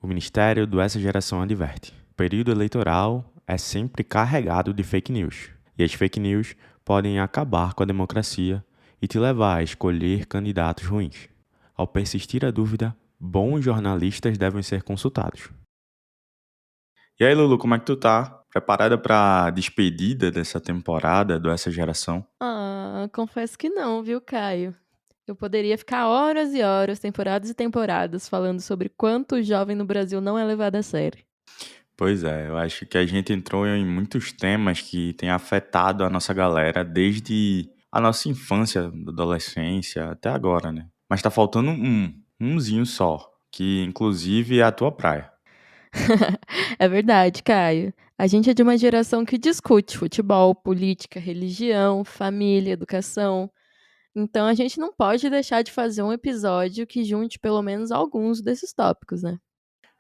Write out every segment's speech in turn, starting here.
O Ministério do Essa Geração adverte: o período eleitoral é sempre carregado de fake news. E as fake news podem acabar com a democracia e te levar a escolher candidatos ruins. Ao persistir a dúvida, bons jornalistas devem ser consultados. E aí, Lulu, como é que tu tá? Preparada para a despedida dessa temporada do Essa Geração? Confesso que não, viu, Caio? Eu poderia ficar horas e horas, temporadas e temporadas, falando sobre quanto o jovem no Brasil não é levado a sério. Pois é, eu acho que a gente entrou em muitos temas que têm afetado a nossa galera desde a nossa infância, adolescência, até agora, né? Mas tá faltando umzinho só, que inclusive é a tua praia. É verdade, Caio. A gente é de uma geração que discute futebol, política, religião, família, educação. Então a gente não pode deixar de fazer um episódio que junte pelo menos alguns desses tópicos, né?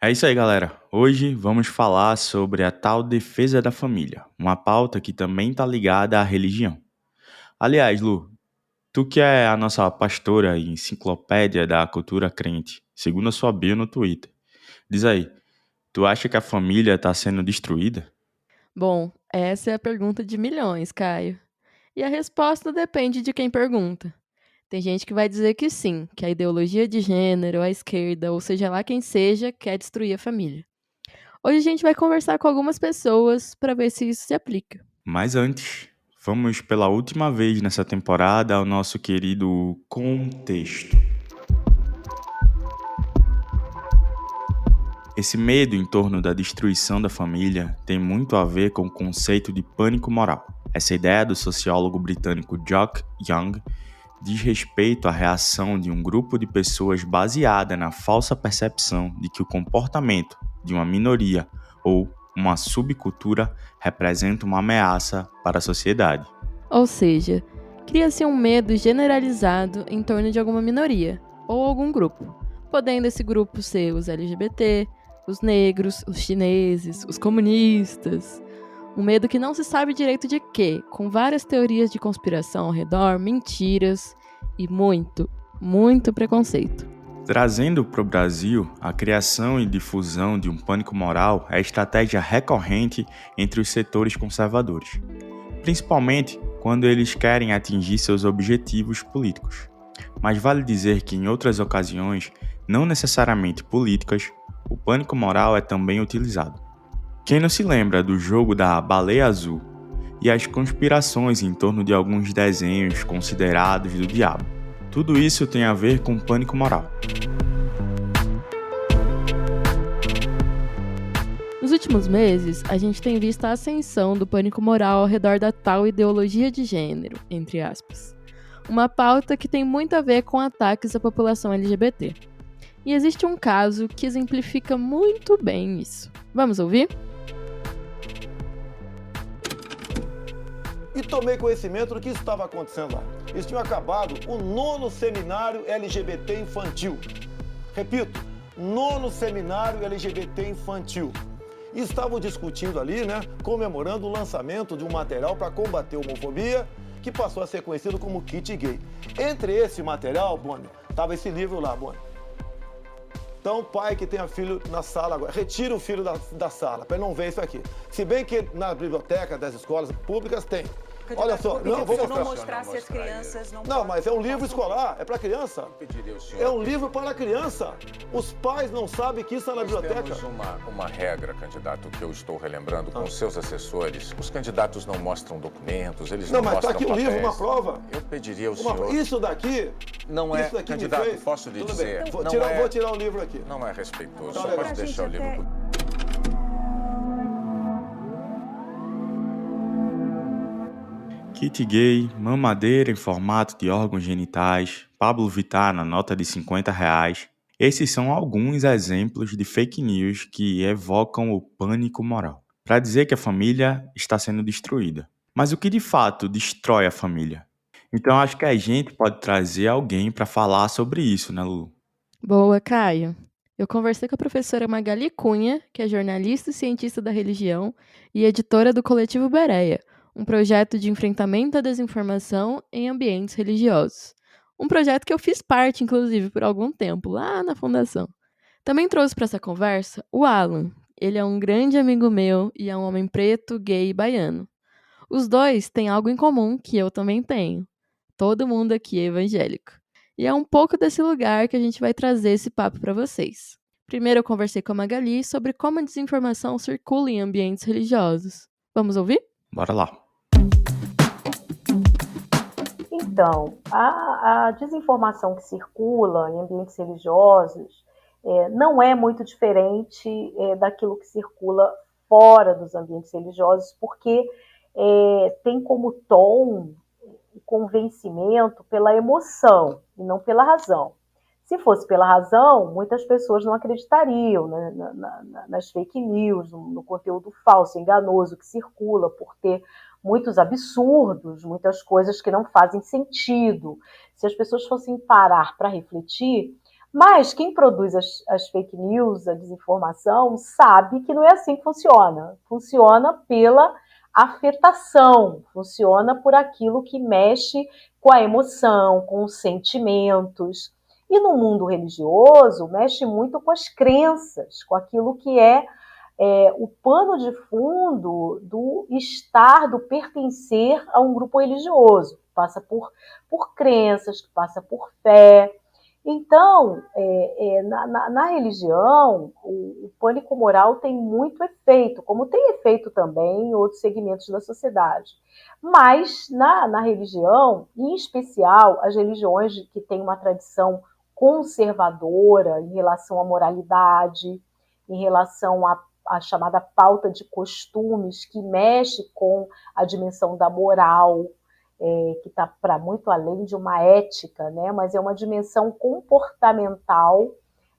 É isso aí, galera. Hoje vamos falar sobre a tal defesa da família, uma pauta que também tá ligada à religião. Aliás, Lu, tu que é a nossa pastora e enciclopédia da cultura crente, segundo a sua bio no Twitter, diz aí, tu acha que a família tá sendo destruída? Bom, essa é a pergunta de milhões, Caio. E a resposta depende de quem pergunta. Tem gente que vai dizer que sim, que a ideologia de gênero, a esquerda, ou seja lá quem seja, quer destruir a família. Hoje a gente vai conversar com algumas pessoas para ver se isso se aplica. Mas antes, vamos pela última vez nessa temporada ao nosso querido contexto. Esse medo em torno da destruição da família tem muito a ver com o conceito de pânico moral. Essa ideia do sociólogo britânico Jock Young diz respeito à reação de um grupo de pessoas baseada na falsa percepção de que o comportamento de uma minoria ou uma subcultura representa uma ameaça para a sociedade. Ou seja, cria-se um medo generalizado em torno de alguma minoria ou algum grupo, podendo esse grupo ser os LGBT, os negros, os chineses, os comunistas. Um medo que não se sabe direito de quê, com várias teorias de conspiração ao redor, mentiras e muito preconceito. Trazendo para o Brasil, a criação e difusão de um pânico moral é estratégia recorrente entre os setores conservadores, principalmente quando eles querem atingir seus objetivos políticos. Mas vale dizer que em outras ocasiões, não necessariamente políticas, o pânico moral é também utilizado. Quem não se lembra do jogo da baleia azul e as conspirações em torno de alguns desenhos considerados do diabo? Tudo isso tem a ver com pânico moral. Nos últimos meses, a gente tem visto a ascensão do pânico moral ao redor da tal ideologia de gênero, entre aspas. Uma pauta que tem muito a ver com ataques à população LGBT. E existe um caso que exemplifica muito bem isso. Vamos ouvir? E tomei conhecimento do que estava acontecendo lá. Eles tinham acabado o 9º seminário LGBT infantil. Repito, 9º seminário LGBT infantil. E estavam discutindo ali, comemorando o lançamento de um material para combater a homofobia, que passou a ser conhecido como kit gay. Entre esse material, Boni, estava esse livro lá, Boni. Então, pai que tenha filho na sala agora, retire o filho da sala, para ele não ver isso aqui. Se bem que na biblioteca das escolas públicas tem. Olha só, não vou mostrar se as crianças não. Não, mas é um livro escolar, é para criança. É um livro para criança. Os pais não sabem que isso é na biblioteca. Temos uma regra, candidato, que eu estou relembrando com seus assessores. Os candidatos não mostram documentos, eles não mostram mas está aqui um livro, uma prova. Eu pediria ao senhor... Isso daqui... Não é, isso daqui candidato, fez... posso lhe Tudo dizer... Bem. Vou tirar o livro aqui. Não é respeitoso, Então, só legal. pode deixar o livro... Kit gay, mamadeira em formato de órgãos genitais, Pablo Vittar na nota de R$50. Esses são alguns exemplos de fake news que evocam o pânico moral, para dizer que a família está sendo destruída. Mas o que de fato destrói a família? Então acho que a gente pode trazer alguém para falar sobre isso, né, Lulu? Boa, Caio. Eu conversei com a professora Magali Cunha, que é jornalista e cientista da religião e editora do Coletivo Bereia, um projeto de enfrentamento à desinformação em ambientes religiosos. Um projeto que eu fiz parte, inclusive, por algum tempo, lá na fundação. Também trouxe para essa conversa o Alan. Ele é um grande amigo meu e é um homem preto, gay e baiano. Os dois têm algo em comum que eu também tenho. Todo mundo aqui é evangélico. E é um pouco desse lugar que a gente vai trazer esse papo para vocês. Primeiro eu conversei com a Magali sobre como a desinformação circula em ambientes religiosos. Vamos ouvir? Bora lá. Então, a desinformação que circula em ambientes religiosos não é muito diferente daquilo que circula fora dos ambientes religiosos, porque tem como tom o convencimento pela emoção e não pela razão. Se fosse pela razão, muitas pessoas não acreditariam nas fake news, no conteúdo falso, enganoso que circula, por ter muitos absurdos, muitas coisas que não fazem sentido. Se as pessoas fossem parar para refletir, mas quem produz as fake news, a desinformação, sabe que não é assim que funciona. Funciona pela afetação, funciona por aquilo que mexe com a emoção, com os sentimentos. E no mundo religioso, mexe muito com as crenças, com aquilo que é o pano de fundo do estar, do pertencer a um grupo religioso, que passa por crenças, que passa por fé. Então, na religião, o pânico moral tem muito efeito, como tem efeito também em outros segmentos da sociedade. Mas, na religião, em especial, as religiões que têm uma tradição conservadora em relação à moralidade, em relação à chamada pauta de costumes, que mexe com a dimensão da moral, que está para muito além de uma ética, né? Mas é uma dimensão comportamental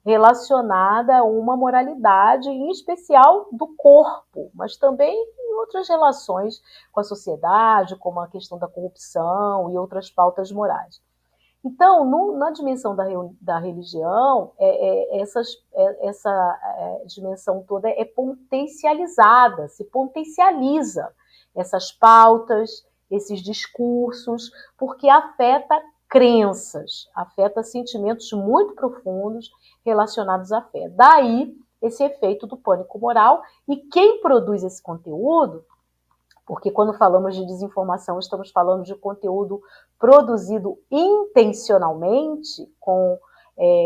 relacionada a uma moralidade, em especial do corpo, mas também em outras relações com a sociedade, como a questão da corrupção e outras pautas morais. Então, na dimensão da religião, essa dimensão toda é potencializada, se potencializa essas pautas, esses discursos, porque afeta crenças, afeta sentimentos muito profundos relacionados à fé. Daí esse efeito do pânico moral, e quem produz esse conteúdo, porque quando falamos de desinformação, estamos falando de conteúdo produzido intencionalmente, com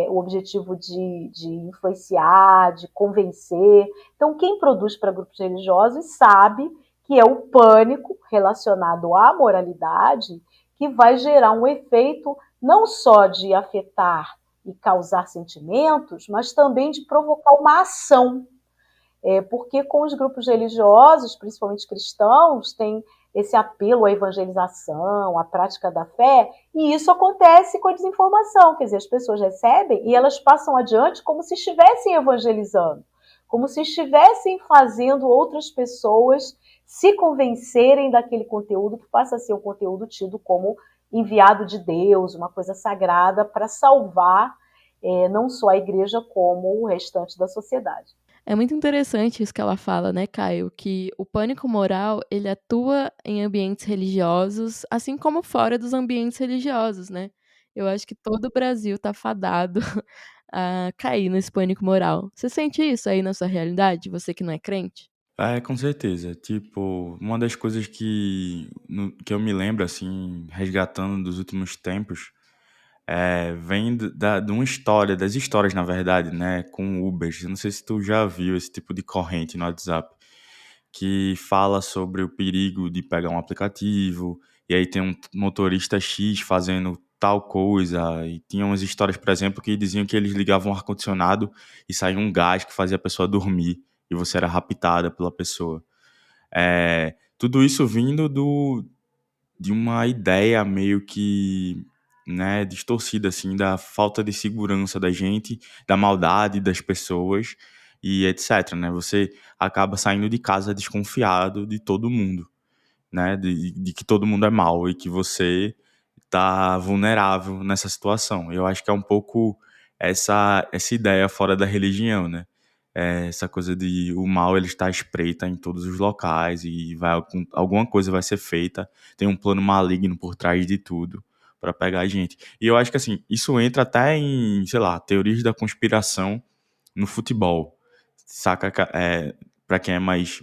o objetivo de influenciar, de convencer. Então, quem produz para grupos religiosos sabe que é o pânico relacionado à moralidade que vai gerar um efeito não só de afetar e causar sentimentos, mas também de provocar uma ação. Porque com os grupos religiosos, principalmente cristãos, tem esse apelo à evangelização, à prática da fé, e isso acontece com a desinformação, quer dizer, as pessoas recebem e elas passam adiante como se estivessem evangelizando, como se estivessem fazendo outras pessoas se convencerem daquele conteúdo que passa a ser um conteúdo tido como enviado de Deus, uma coisa sagrada para salvar não só a igreja como o restante da sociedade. É muito interessante isso que ela fala, né, Caio? Que o pânico moral, ele atua em ambientes religiosos, assim como fora dos ambientes religiosos, né? Eu acho que todo o Brasil tá fadado a cair nesse pânico moral. Você sente isso aí na sua realidade, você que não é crente? Com certeza. Tipo, uma das coisas que eu me lembro, assim, resgatando dos últimos tempos, vem de uma história, das histórias, na verdade, né, com Ubers. Eu não sei se tu já viu esse tipo de corrente no WhatsApp, que fala sobre o perigo de pegar um aplicativo, e aí tem um motorista X fazendo tal coisa, e tinha umas histórias, por exemplo, que diziam que eles ligavam o ar-condicionado e saía um gás que fazia a pessoa dormir, e você era raptada pela pessoa. Tudo isso vindo de uma ideia meio que, né, distorcida, assim, da falta de segurança da gente, da maldade das pessoas e etc, né? Você acaba saindo de casa desconfiado de todo mundo, né? De que todo mundo é mal e que você tá vulnerável nessa situação. Eu acho que é um pouco essa ideia fora da religião, né? Essa coisa de o mal ele está à espreita em todos os locais e alguma coisa vai ser feita, tem um plano maligno por trás de tudo para pegar a gente. E eu acho que assim, isso entra até em, sei lá, teorias da conspiração, no futebol. Saca? Para quem é mais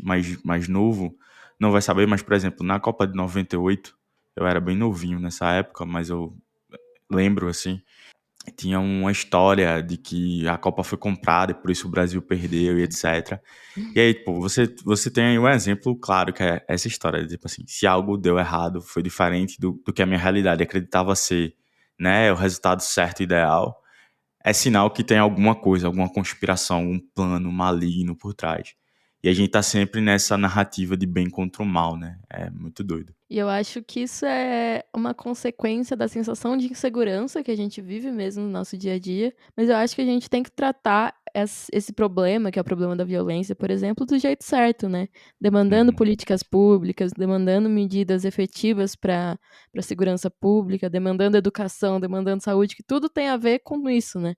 novo, não vai saber, mas, por exemplo, na Copa de 98, eu era bem novinho nessa época, mas eu lembro, assim, tinha uma história de que a Copa foi comprada e por isso o Brasil perdeu e etc. E aí, tipo, você tem aí um exemplo claro que é essa história, tipo assim, se algo deu errado, foi diferente do que a minha realidade acreditava ser, né, o resultado certo e ideal, é sinal que tem alguma coisa, alguma conspiração, um plano maligno por trás. E a gente tá sempre nessa narrativa de bem contra o mal, né? É muito doido. E eu acho que isso é uma consequência da sensação de insegurança que a gente vive mesmo no nosso dia a dia. Mas eu acho que a gente tem que tratar esse problema, que é o problema da violência, por exemplo, do jeito certo, né? Demandando Uhum. políticas públicas, demandando medidas efetivas para a segurança pública, demandando educação, demandando saúde, que tudo tem a ver com isso, né?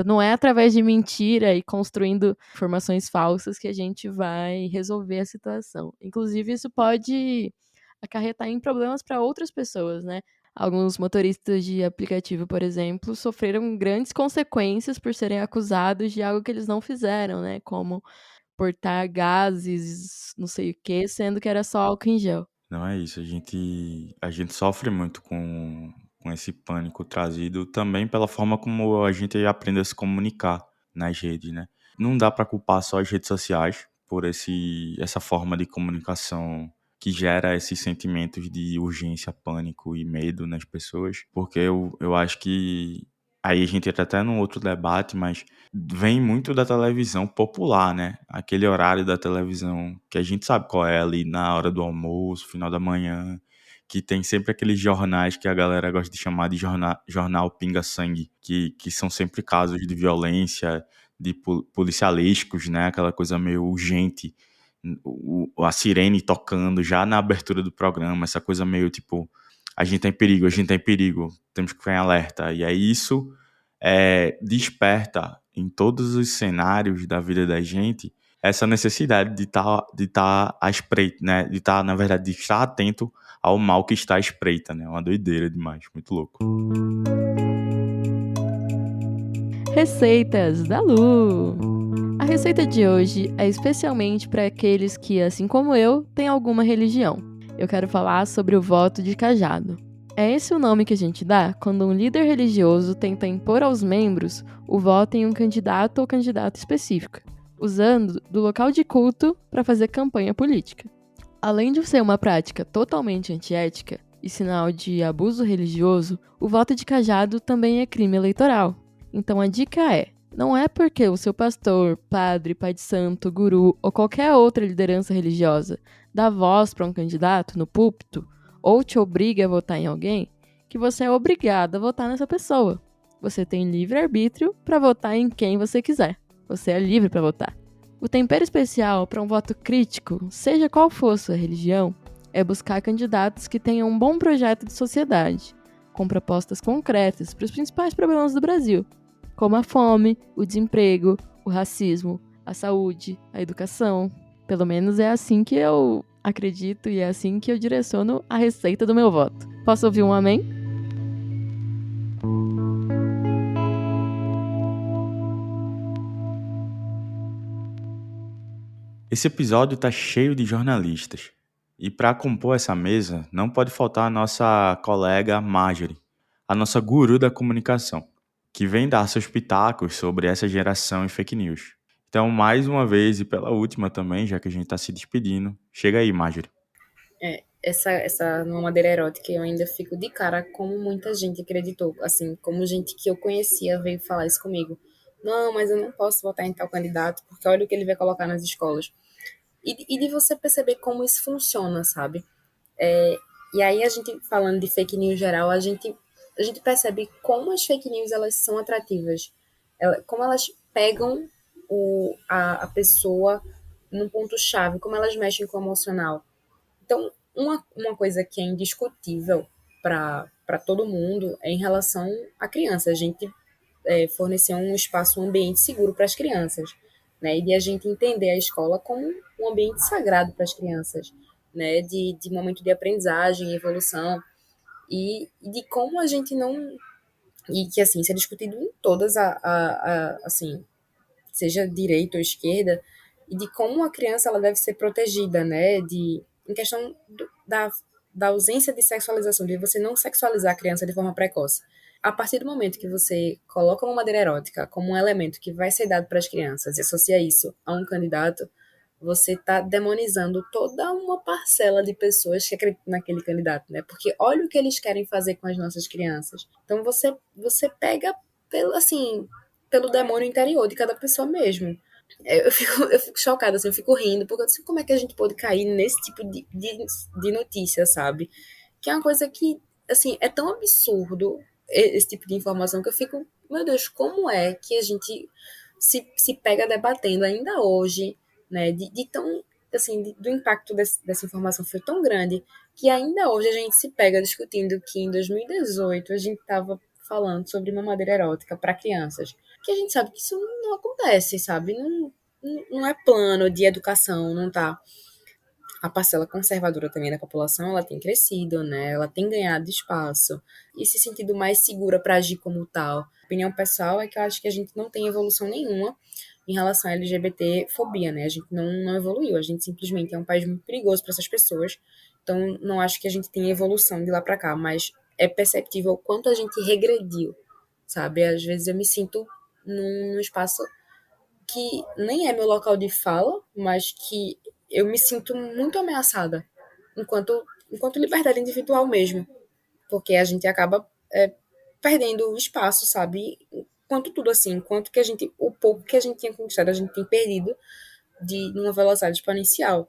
Não é através de mentira e construindo informações falsas que a gente vai resolver a situação. Inclusive, isso pode acarretar em problemas para outras pessoas, né? Alguns motoristas de aplicativo, por exemplo, sofreram grandes consequências por serem acusados de algo que eles não fizeram, né? Como portar gases, não sei o quê, sendo que era só álcool em gel. Não é isso, a gente sofre muito com esse pânico trazido também pela forma como a gente aprende a se comunicar nas redes, né? Não dá para culpar só as redes sociais por essa forma de comunicação que gera esses sentimentos de urgência, pânico e medo nas pessoas, porque eu acho que aí a gente entra até num outro debate, mas vem muito da televisão popular, né? Aquele horário da televisão que a gente sabe qual é ali na hora do almoço, final da manhã, que tem sempre aqueles jornais que a galera gosta de chamar de jornal pinga-sangue, que são sempre casos de violência, de policialísticos, né? Aquela coisa meio urgente, a sirene tocando já na abertura do programa, essa coisa meio tipo, a gente tá em perigo, a gente tá em perigo, temos que ficar em alerta. E aí isso desperta em todos os cenários da vida da gente essa necessidade de tá à espreita, né? De estar, na verdade, de estar atento ao mal que está à espreita, né? Uma doideira demais, muito louco. Receitas da Lu. A receita de hoje é especialmente para aqueles que, assim como eu, têm alguma religião. Eu quero falar sobre o voto de cajado. É esse o nome que a gente dá quando um líder religioso tenta impor aos membros o voto em um candidato ou candidata específico, usando do local de culto para fazer campanha política. Além de ser uma prática totalmente antiética e sinal de abuso religioso, o voto de cajado também é crime eleitoral. Então a dica é: não é porque o seu pastor, padre, pai de santo, guru ou qualquer outra liderança religiosa dá voz para um candidato no púlpito ou te obriga a votar em alguém que você é obrigado a votar nessa pessoa. Você tem livre-arbítrio para votar em quem você quiser. Você é livre para votar. O tempero especial para um voto crítico, seja qual for sua religião, é buscar candidatos que tenham um bom projeto de sociedade, com propostas concretas para os principais problemas do Brasil, como a fome, o desemprego, o racismo, a saúde, a educação. Pelo menos é assim que eu acredito e é assim que eu direciono a receita do meu voto. Posso ouvir um amém? Esse episódio tá cheio de jornalistas. E para compor essa mesa, não pode faltar a nossa colega Marjorie, a nossa guru da comunicação, que vem dar seus pitacos sobre essa geração e fake news. Então, mais uma vez e pela última também, já que a gente tá se despedindo, chega aí, Marjorie. Essa mamadeira erótica, eu ainda fico de cara como muita gente acreditou, assim, como gente que eu conhecia veio falar isso comigo. Não, mas eu não posso votar em tal candidato, porque olha o que ele vai colocar nas escolas. E de você perceber como isso funciona, sabe? E aí a gente, falando de fake news geral, a gente percebe como as fake news, elas são atrativas. Como elas pegam a pessoa num ponto-chave, como elas mexem com o emocional. Então, uma coisa que é indiscutível para todo mundo é em relação à criança. A gente fornecer um espaço, um ambiente seguro para as crianças, né? E de a gente entender a escola como um ambiente sagrado para as crianças, né? De momento de aprendizagem, evolução, e de como a gente não... E que, assim, isso é discutido em todas assim, seja direita ou esquerda, e de como a criança ela deve ser protegida, né? Em questão da ausência de sexualização, de você não sexualizar a criança de forma precoce. A partir do momento que você coloca uma madeira erótica como um elemento que vai ser dado para as crianças e associa isso a um candidato, você está demonizando toda uma parcela de pessoas que acreditam naquele candidato, né? Porque olha o que eles querem fazer com as nossas crianças. Então você pega pelo demônio interior de cada pessoa mesmo. Eu fico chocada, assim, eu fico rindo, porque eu não sei como é que a gente pode cair nesse tipo de notícia, sabe? Que é uma coisa que, assim, é tão absurdo esse tipo de informação que eu fico, meu Deus, como é que a gente se pega debatendo ainda hoje, né, de tão, assim, do impacto dessa informação foi tão grande que ainda hoje a gente se pega discutindo que em 2018 a gente estava falando sobre mamadeira erótica para crianças, que a gente sabe que isso não acontece, sabe? Não é plano de educação, não tá. A parcela conservadora também da população, ela tem crescido, né? Ela tem ganhado espaço e se sentido mais segura para agir como tal. A opinião pessoal é que eu acho que a gente não tem evolução nenhuma em relação à LGBT-fobia, né? A gente não evoluiu, a gente simplesmente é um país muito perigoso para essas pessoas, então não acho que a gente tenha evolução de lá para cá, mas é perceptível o quanto a gente regrediu, sabe? Às vezes eu me sinto num espaço que nem é meu local de fala, mas que eu me sinto muito ameaçada enquanto liberdade individual mesmo, porque a gente acaba perdendo o espaço, sabe? Enquanto tudo assim, enquanto que o pouco que a gente tinha conquistado, a gente tem perdido numa velocidade exponencial.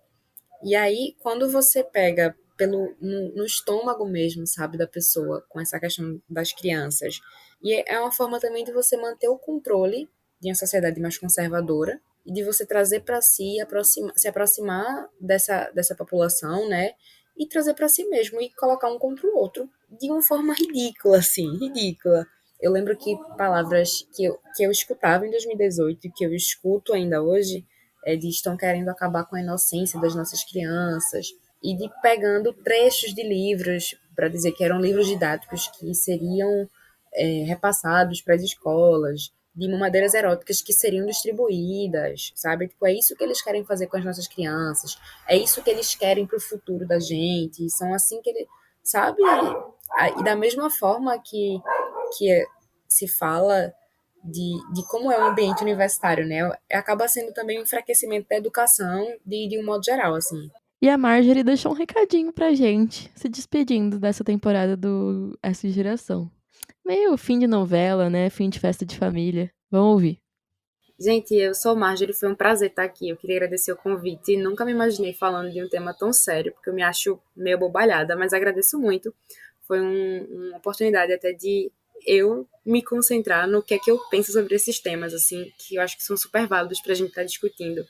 E aí, quando você pega no estômago mesmo, sabe, da pessoa, com essa questão das crianças, e é uma forma também de você manter o controle de uma sociedade mais conservadora e de você trazer para si, se aproximar dessa população, né, e trazer para si mesmo e colocar um contra o outro de uma forma ridícula, assim, ridícula. Eu lembro que palavras que eu escutava em 2018 e que eu escuto ainda hoje de estão querendo acabar com a inocência das nossas crianças e de pegando trechos de livros para dizer que eram livros didáticos que seriam repassados para as escolas, de mamadeiras eróticas que seriam distribuídas, sabe? Tipo, é isso que eles querem fazer com as nossas crianças, é isso que eles querem para o futuro da gente, são assim que eles, sabe? E da mesma forma que se fala de como é o ambiente universitário, né? Acaba sendo também um enfraquecimento da educação de um modo geral, assim. E a Marjorie deixou um recadinho pra gente, se despedindo dessa temporada do Essa Geração. Meio fim de novela, né? Fim de festa de família. Vamos ouvir. Gente, eu sou Marjorie, foi um prazer estar aqui. Eu queria agradecer o convite. Nunca me imaginei falando de um tema tão sério, porque eu me acho meio bobalhada, mas agradeço muito. Foi uma oportunidade até de eu me concentrar no que é que eu penso sobre esses temas, assim, que eu acho que são super válidos pra gente estar discutindo.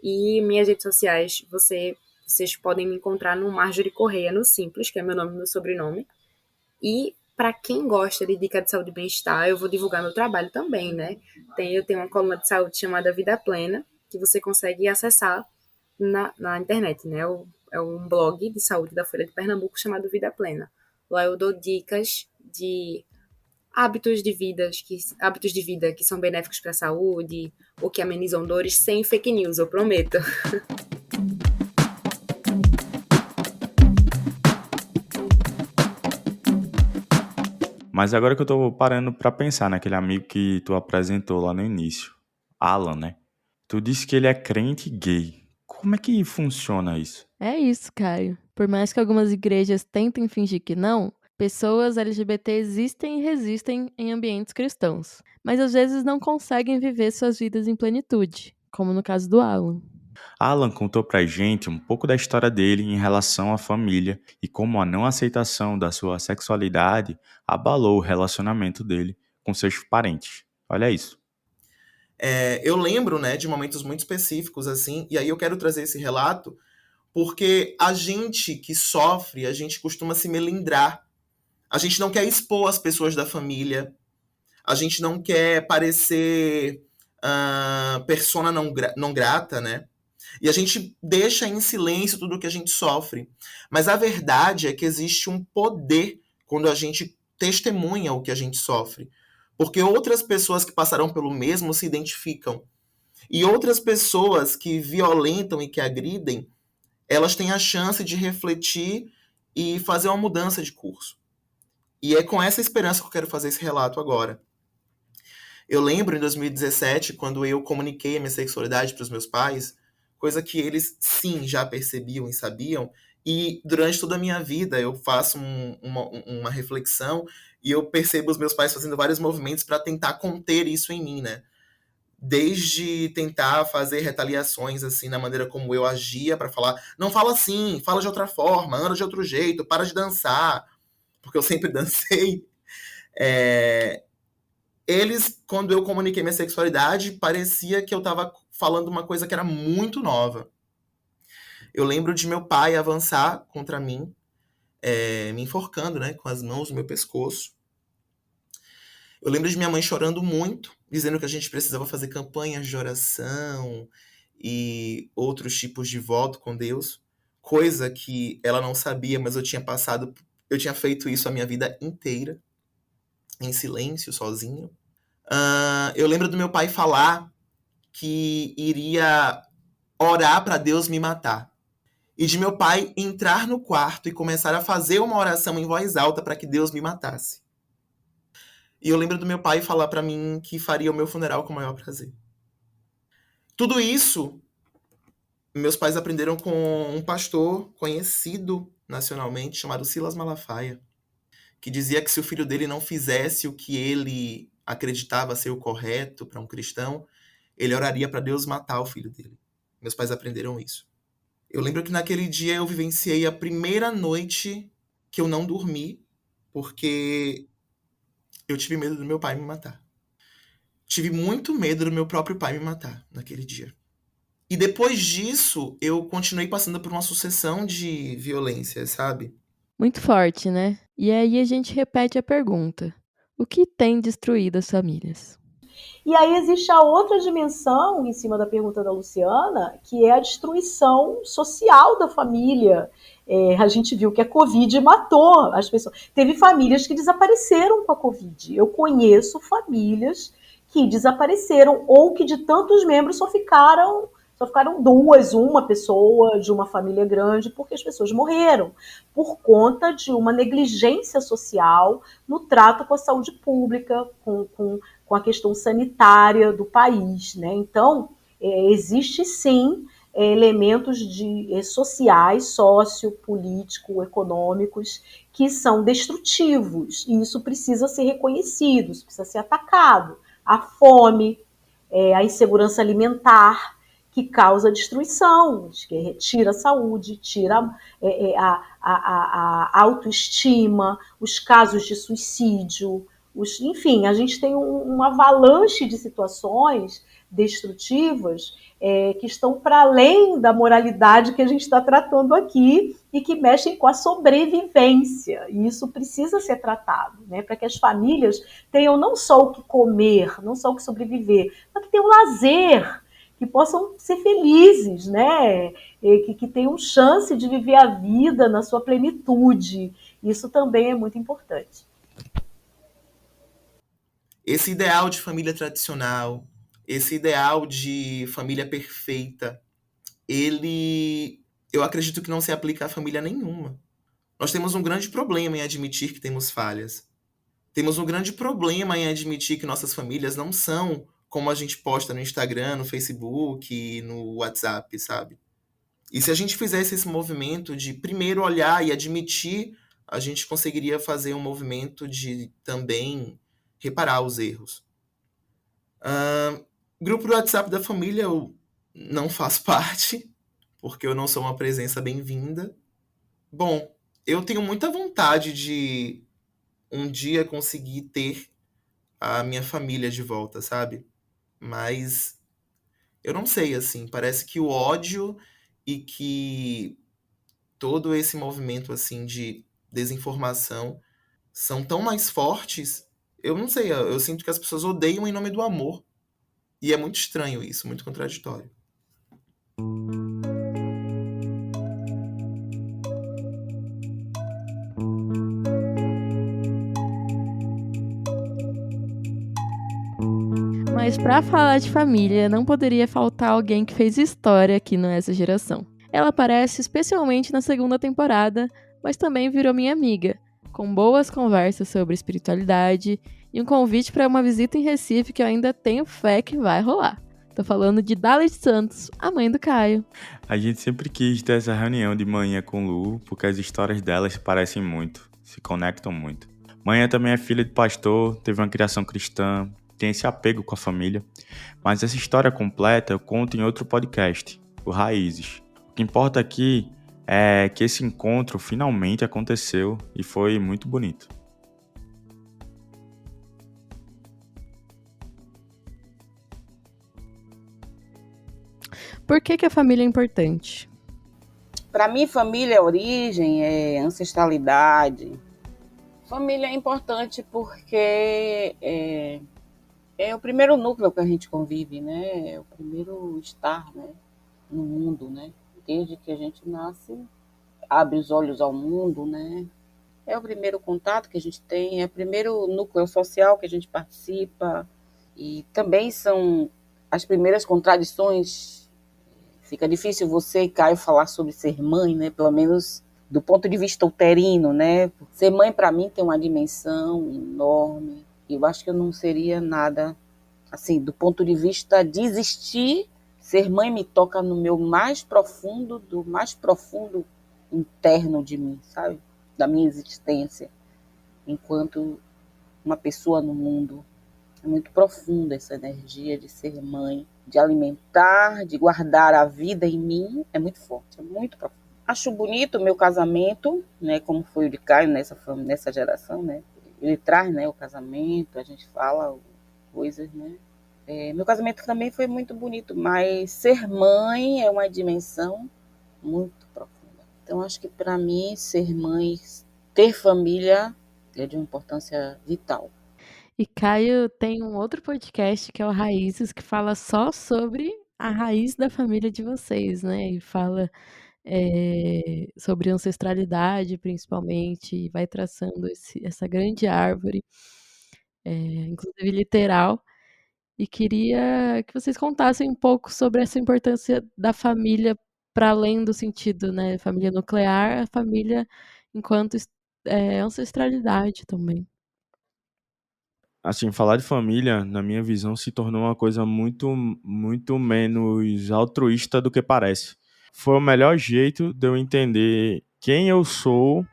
E minhas redes sociais, vocês podem me encontrar no Marjorie Correia, no Simples, que é meu nome e meu sobrenome. E para quem gosta de dica de saúde e bem-estar, eu vou divulgar meu trabalho também, né? Eu tenho uma coluna de saúde chamada Vida Plena, que você consegue acessar na internet, né? É um blog de saúde da Folha de Pernambuco chamado Vida Plena. Lá eu dou dicas de hábitos de vida que são benéficos para a saúde ou que amenizam dores sem fake news, eu prometo. Mas agora que eu tô parando pra pensar naquele amigo que tu apresentou lá no início, Alan, né? Tu disse que ele é crente gay. Como é que funciona isso? É isso, Caio. Por mais que algumas igrejas tentem fingir que não, pessoas LGBT existem e resistem em ambientes cristãos, mas às vezes não conseguem viver suas vidas em plenitude, como no caso do Alan. Alan contou pra gente um pouco da história dele em relação à família e como a não aceitação da sua sexualidade abalou o relacionamento dele com seus parentes. Olha isso. Eu lembro, né, de momentos muito específicos, assim, e aí eu quero trazer esse relato porque a gente que sofre, a gente costuma se melindrar. A gente não quer expor as pessoas da família, a gente não quer parecer persona não grata, né? E a gente deixa em silêncio tudo o que a gente sofre. Mas a verdade é que existe um poder quando a gente testemunha o que a gente sofre. Porque outras pessoas que passaram pelo mesmo se identificam. E outras pessoas que violentam e que agridem, elas têm a chance de refletir e fazer uma mudança de curso. E é com essa esperança que eu quero fazer esse relato agora. Eu lembro em 2017, quando eu comuniquei a minha sexualidade para os meus pais, coisa que eles, sim, já percebiam e sabiam, e durante toda a minha vida eu faço uma reflexão e eu percebo os meus pais fazendo vários movimentos para tentar conter isso em mim, né? Desde tentar fazer retaliações, assim, na maneira como eu agia, para falar, não fala assim, fala de outra forma, anda de outro jeito, para de dançar, porque eu sempre dancei. Eles, quando eu comuniquei minha sexualidade, parecia que eu estava falando uma coisa que era muito nova. Eu lembro de meu pai avançar contra mim, me enforcando, né, com as mãos no meu pescoço. Eu lembro de minha mãe chorando muito, dizendo que a gente precisava fazer campanhas de oração e outros tipos de voto com Deus, coisa que ela não sabia, mas eu tinha feito isso a minha vida inteira, em silêncio, sozinho. Eu lembro do meu pai falar que iria orar para Deus me matar. E de meu pai entrar no quarto e começar a fazer uma oração em voz alta para que Deus me matasse. E eu lembro do meu pai falar para mim que faria o meu funeral com o maior prazer. Tudo isso, meus pais aprenderam com um pastor conhecido nacionalmente, chamado Silas Malafaia, que dizia que se o filho dele não fizesse o que ele acreditava ser o correto para um cristão, ele oraria para Deus matar o filho dele. Meus pais aprenderam isso. Eu lembro que naquele dia eu vivenciei a primeira noite que eu não dormi, porque eu tive medo do meu pai me matar. Tive muito medo do meu próprio pai me matar naquele dia. E depois disso, eu continuei passando por uma sucessão de violências, sabe? Muito forte, né? E aí a gente repete a pergunta: o que tem destruído as famílias? E aí existe a outra dimensão, em cima da pergunta da Luciana, que é a destruição social da família. A gente viu que a Covid matou as pessoas. Teve famílias que desapareceram com a Covid. Eu conheço famílias que desapareceram ou que de tantos membros só ficaram duas, uma pessoa de uma família grande, porque as pessoas morreram por conta de uma negligência social no trato com a saúde pública, com a questão sanitária do país, né? Então, existe sim elementos sociais, sociopolítico, econômicos, que são destrutivos, e isso precisa ser reconhecido, isso precisa ser atacado. A fome, a insegurança alimentar, que causa destruição, que retira a saúde, tira a autoestima, os casos de suicídio, enfim, a gente tem uma avalanche de situações destrutivas que estão para além da moralidade que a gente está tratando aqui e que mexem com a sobrevivência. E isso precisa ser tratado, né, para que as famílias tenham não só o que comer, não só o que sobreviver, mas que tenham lazer, que possam ser felizes, né? Que tenham chance de viver a vida na sua plenitude. Isso também é muito importante. Esse ideal de família tradicional, esse ideal de família perfeita, eu acredito que não se aplica a família nenhuma. Nós temos um grande problema em admitir que temos falhas. Temos um grande problema em admitir que nossas famílias não são como a gente posta no Instagram, no Facebook, no WhatsApp, sabe? E se a gente fizesse esse movimento de primeiro olhar e admitir, a gente conseguiria fazer um movimento de também reparar os erros. Grupo do WhatsApp da família eu não faço parte, porque eu não sou uma presença bem-vinda. Bom, eu tenho muita vontade de um dia conseguir ter a minha família de volta, sabe? Mas eu não sei, assim, parece que o ódio e que todo esse movimento, assim, de desinformação são tão mais fortes. Eu não sei, eu sinto que as pessoas odeiam em nome do amor. E é muito estranho isso, muito contraditório. Mas para falar de família, não poderia faltar alguém que fez história aqui no Essa Geração. Ela aparece especialmente na segunda temporada, mas também virou minha amiga, com boas conversas sobre espiritualidade e um convite para uma visita em Recife que eu ainda tenho fé que vai rolar. Tô falando de Dalit Santos, a mãe do Caio. A gente sempre quis ter essa reunião de manhã com Lu, porque as histórias delas se parecem muito, se conectam muito. Manhã também é filha de pastor, teve uma criação cristã, tem esse apego com a família. Mas essa história completa eu conto em outro podcast, o Raízes. O que importa aqui é que esse encontro finalmente aconteceu e foi muito bonito. Por que a família é importante? Para mim, família é origem, é ancestralidade. Família é importante porque é o primeiro núcleo que a gente convive, né? É o primeiro estar, né, no mundo, né? Desde que a gente nasce, abre os olhos ao mundo, né? É o primeiro contato que a gente tem, é o primeiro núcleo social que a gente participa. E também são as primeiras contradições. Fica difícil você e Caio falar sobre ser mãe, né? Pelo menos do ponto de vista uterino, né? Ser mãe para mim tem uma dimensão enorme. E eu acho que eu não seria nada assim, do ponto de vista de existir. Ser mãe me toca no meu mais profundo, do mais profundo interno de mim, sabe? Da minha existência enquanto uma pessoa no mundo. É muito profunda essa energia de ser mãe, de alimentar, de guardar a vida em mim. É muito forte, é muito profundo. Acho bonito o meu casamento, né, como foi o de Caio nessa geração, né? Ele traz, né, o casamento, a gente fala coisas, né? Meu casamento também foi muito bonito, mas ser mãe é uma dimensão muito profunda. Então, acho que para mim, ser mãe, ter família é de uma importância vital. E Caio tem um outro podcast que é o Raízes, que fala só sobre a raiz da família de vocês, né? E fala sobre ancestralidade, principalmente, e vai traçando essa grande árvore, inclusive literal. E queria que vocês contassem um pouco sobre essa importância da família para além do sentido, né? Família nuclear, a família enquanto ancestralidade também. Assim, falar de família, na minha visão, se tornou uma coisa muito, muito menos altruísta do que parece. Foi o melhor jeito de eu entender quem eu sou,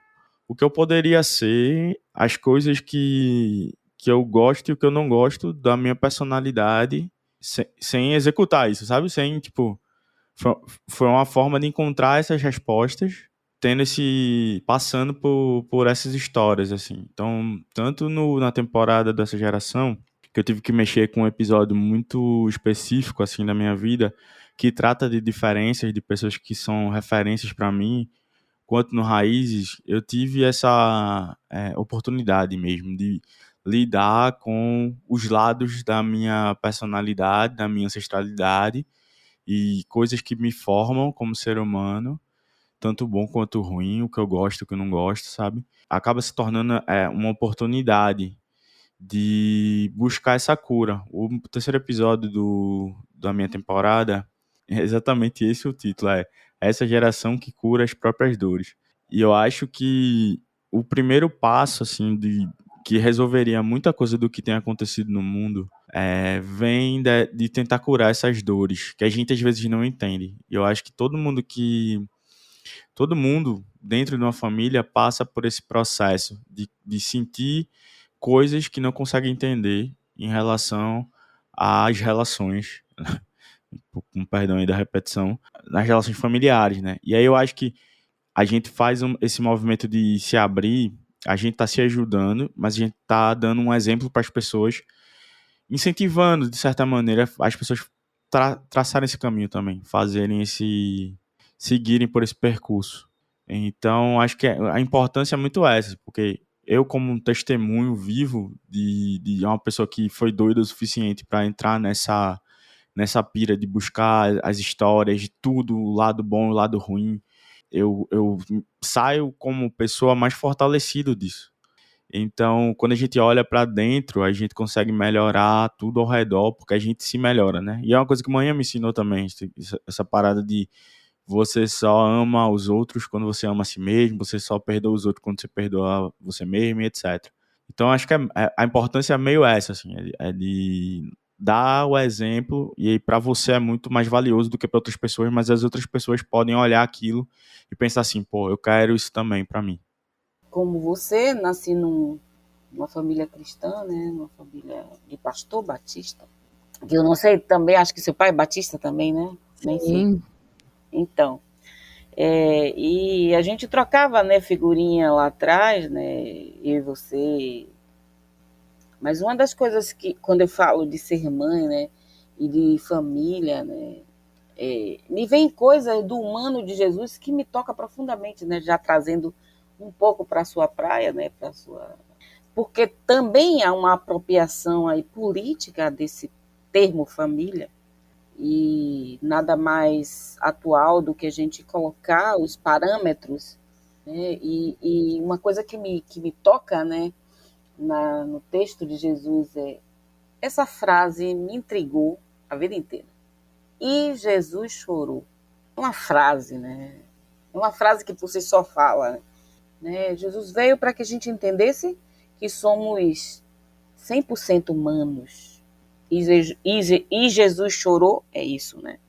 o que eu poderia ser, as coisas que eu gosto e o que eu não gosto da minha personalidade, sem executar isso, sabe? Sem, tipo, foi uma forma de encontrar essas respostas passando por essas histórias, assim. Então, tanto na temporada dessa geração, que eu tive que mexer com um episódio muito específico, assim, da minha vida, que trata de diferenças de pessoas que são referências para mim, quanto no Raízes, eu tive essa oportunidade mesmo de lidar com os lados da minha personalidade, da minha ancestralidade e coisas que me formam como ser humano, tanto bom quanto ruim, o que eu gosto, o que eu não gosto, sabe? Acaba se tornando uma oportunidade de buscar essa cura. O terceiro episódio da minha temporada é exatamente esse o título, Essa Geração que Cura as Próprias Dores. E eu acho que o primeiro passo, assim, que resolveria muita coisa do que tem acontecido no mundo vem de tentar curar essas dores, que a gente às vezes não entende. E eu acho que todo mundo dentro de uma família passa por esse processo de sentir coisas que não consegue entender em relação às relações, com perdão aí da repetição, nas relações familiares, né? E aí eu acho que a gente faz esse movimento de se abrir, a gente está se ajudando, mas a gente está dando um exemplo para as pessoas, incentivando, de certa maneira, as pessoas traçarem esse caminho também, seguirem por esse percurso. Então, acho que a importância é muito essa, porque eu, como um testemunho vivo de uma pessoa que foi doida o suficiente para entrar nessa pira de buscar as histórias de tudo, o lado bom e o lado ruim, eu saio como pessoa mais fortalecido disso. Então, quando a gente olha para dentro, a gente consegue melhorar tudo ao redor, porque a gente se melhora, né? E é uma coisa que a manhã me ensinou também, essa parada de você só ama os outros quando você ama a si mesmo, você só perdoa os outros quando você perdoa você mesmo, e etc. Então, acho que a importância é meio essa, assim, é de dar o exemplo, e para você é muito mais valioso do que para outras pessoas, mas as outras pessoas podem olhar aquilo e pensar assim, pô, eu quero isso também para mim. Como você, nasci numa família cristã, né? Numa família de pastor batista. Que eu não sei também, acho que seu pai é batista também, né? Nem sei. Sim. Então, e a gente trocava, né, figurinha lá atrás, né? Eu e você. Mas uma das coisas que, quando eu falo de ser mãe, né? E de família, né? Me vem coisas do humano de Jesus que me toca profundamente, né? Já trazendo um pouco para a sua praia, né? Porque também há uma apropriação aí política desse termo família, e nada mais atual do que a gente colocar os parâmetros, né? E uma coisa que me toca, né? No texto de Jesus essa frase me intrigou a vida inteira. E Jesus chorou. Uma frase, né? Uma frase que por si só fala, né? Jesus veio para que a gente entendesse que somos 100% humanos. E Jesus chorou, é isso, né?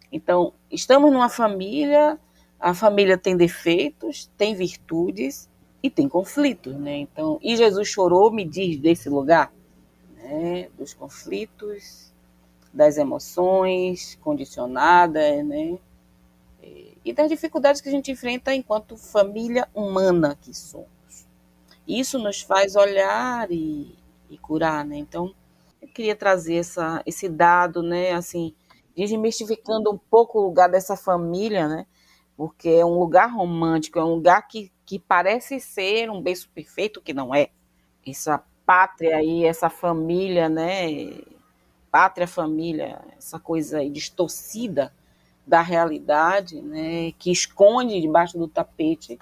Então, estamos numa família, a família tem defeitos, tem virtudes e tem conflitos, né? Então, e Jesus chorou, me diz desse lugar, né? Dos conflitos, das emoções condicionadas, né? E das dificuldades que a gente enfrenta enquanto família humana que somos. Isso nos faz olhar e curar, né? Então, eu queria trazer esse dado, né? Assim, desmistificando um pouco o lugar dessa família, né? Porque é um lugar romântico, é um lugar que parece ser um berço perfeito, que não é. Essa pátria aí, essa família, né? Pátria, família, essa coisa aí distorcida da realidade, né? Que esconde debaixo do tapete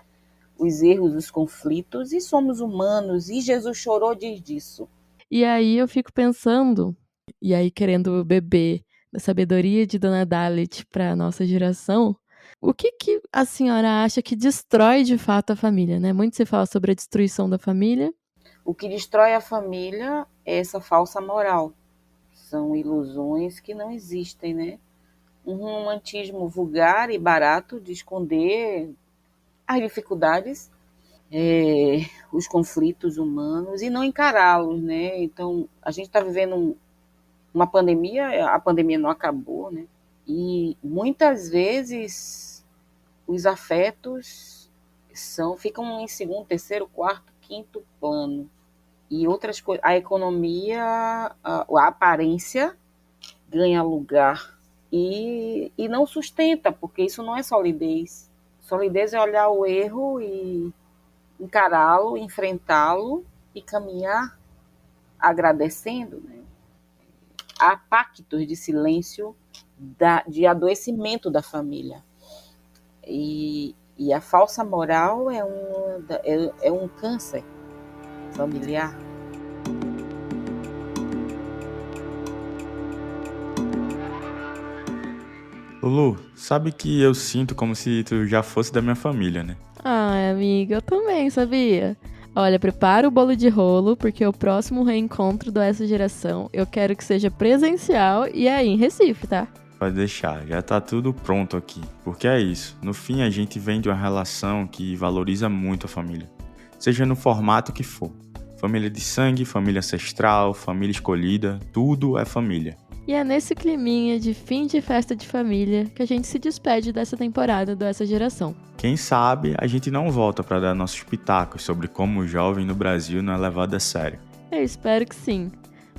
os erros, os conflitos, e somos humanos, e Jesus chorou diz disso. E aí eu fico pensando, e aí querendo beber da sabedoria de Dona Dalit para nossa geração, o que a senhora acha que destrói de fato a família, né? Muito se fala sobre a destruição da família. O que destrói a família é essa falsa moral. São ilusões que não existem, né? Um romantismo vulgar e barato de esconder as dificuldades, os conflitos humanos e não encará-los, né? Então, a gente está vivendo uma pandemia, a pandemia não acabou, né? E muitas vezes os afetos ficam em segundo, terceiro, quarto, quinto plano. E outras coisas, a economia, a aparência ganha lugar e não sustenta, porque isso não é solidez. Solidez é olhar o erro e encará-lo, enfrentá-lo e caminhar agradecendo, né? Há pactos de silêncio de adoecimento da família. E a falsa moral é um câncer familiar. Lulu, sabe que eu sinto como se tu já fosse da minha família, né? Ai, amiga, eu também, sabia? Olha, prepara o bolo de rolo, porque o próximo reencontro do Essa Geração eu quero que seja presencial e aí em Recife, tá? Pode deixar, já tá tudo pronto aqui. Porque é isso, no fim a gente vem de uma relação que valoriza muito a família. Seja no formato que for. Família de sangue, família ancestral, família escolhida, tudo é família. E é nesse climinha de fim de festa de família que a gente se despede dessa temporada do Essa Geração. Quem sabe a gente não volta para dar nossos pitacos sobre como o jovem no Brasil não é levado a sério. Eu espero que sim.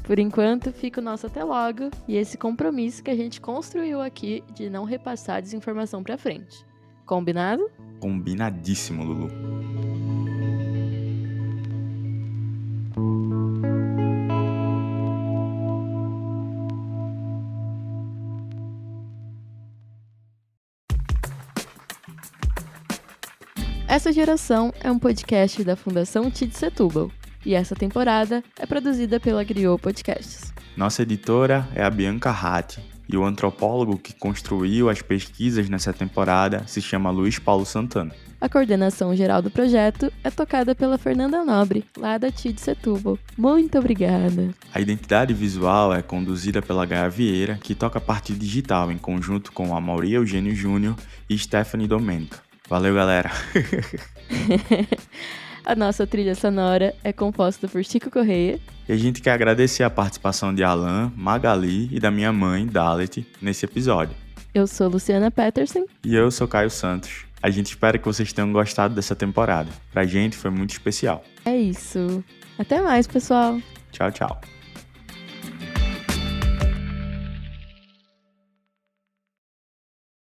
Por enquanto, fica o nosso até logo e esse compromisso que a gente construiu aqui de não repassar desinformação pra frente. Combinado? Combinadíssimo, Lulu. Essa Geração é um podcast da Fundação TID Setúbal, e essa temporada é produzida pela Griot Podcasts. Nossa editora é a Bianca Ratti, e o antropólogo que construiu as pesquisas nessa temporada se chama Luiz Paulo Santana. A coordenação geral do projeto é tocada pela Fernanda Nobre, lá da TID Setúbal. Muito obrigada! A identidade visual é conduzida pela Gaia Vieira, que toca a parte digital em conjunto com a Mauri Eugênio Júnior e Stephanie Domênica. Valeu, galera! A nossa trilha sonora é composta por Chico Correia. E a gente quer agradecer a participação de Alan, Magali e da minha mãe, Dalet, nesse episódio. Eu sou Luciana Peterson. E eu sou Caio Santos. A gente espera que vocês tenham gostado dessa temporada. Pra gente foi muito especial. É isso. Até mais, pessoal. Tchau, tchau.